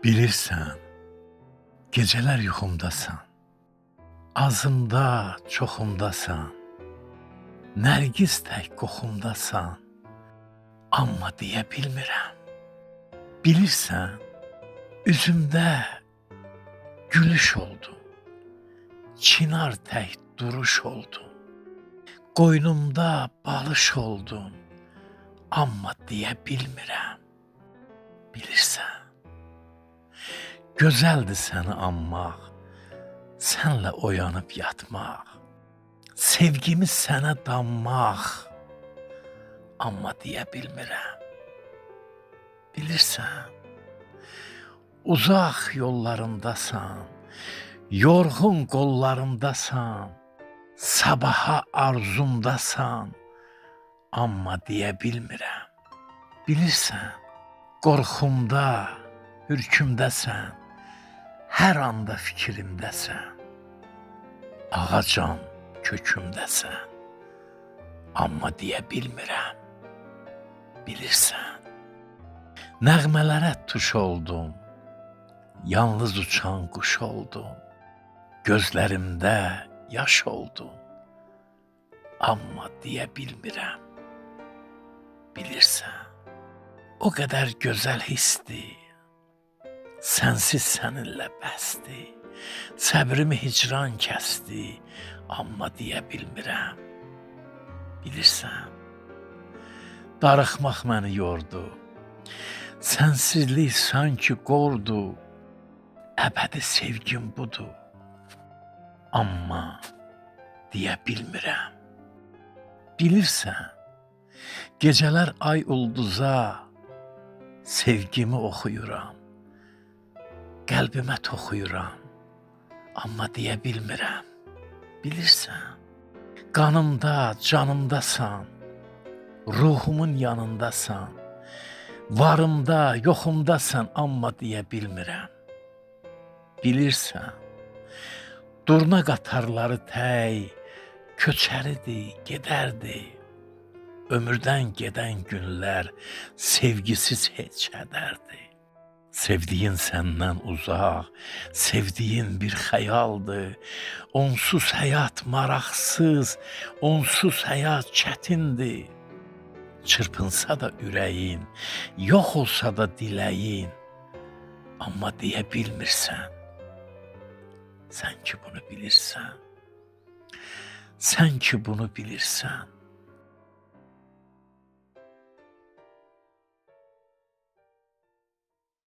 Bilirsən, gecələr yuxumdasan, azımda, çoxumdasan, nərgiz tək qoxumdasan, amma deyə bilmirəm. Bilirsən, üzümdə gülüş oldun, çinar tək duruş oldun, qoynumda balış oldun, amma deyə bilmirəm. Bilirsən, gözəldir səni anmaq, sənlə oyanıb yatmaq, sevgimi sənə danmaq, amma deyə bilmirəm. Bilirsən, uzaq yollarımdasan, yorğun qollarımdasan, sabaha arzumdasan, amma deyə bilmirəm. Bilirsən, qorxumda, hürkümdəsən, hər anda fikrimdəsən, ağacam kökümdəsən, amma deyə bilmirəm. Bilirsən, nəğmələrə tuş oldum, yalnız uçan quş oldum, gözlərimdə yaş oldum, amma deyə bilmirəm. Bilirsən, o qədər gözəl hisdir, sənsiz səninlə bəsdir, səbrimi hicran kəsdi, amma deyə bilmirəm. Bilirsən, darıxmaq məni yordu, sənsizlik sanki qordu, əbədi sevgim budur, amma deyə bilmirəm. Bilirsən, gecələr ay ulduza sevgimi oxuyuram, qəlbimə toxuyuram, amma deyə bilmirəm. Bilirsən, qanımda, canımdasan, ruhumun yanındasan, varımda, yoxumdasan, amma deyə bilmirəm. Bilirsən, durna qatarları təy, köçəridir, gedərdi. Ömürdən gedən günlər sevgisiz heç hədərdi. Sevdiyin səndən uzaq, sevdiyin bir xəyaldır. Onsuz həyat maraqsız, onsuz həyat çətindir. Çırpınsa da ürəyin, yox olsa da diləyin, amma deyə bilmirsən. Sən ki bunu bilirsən, sən ki bunu bilirsən.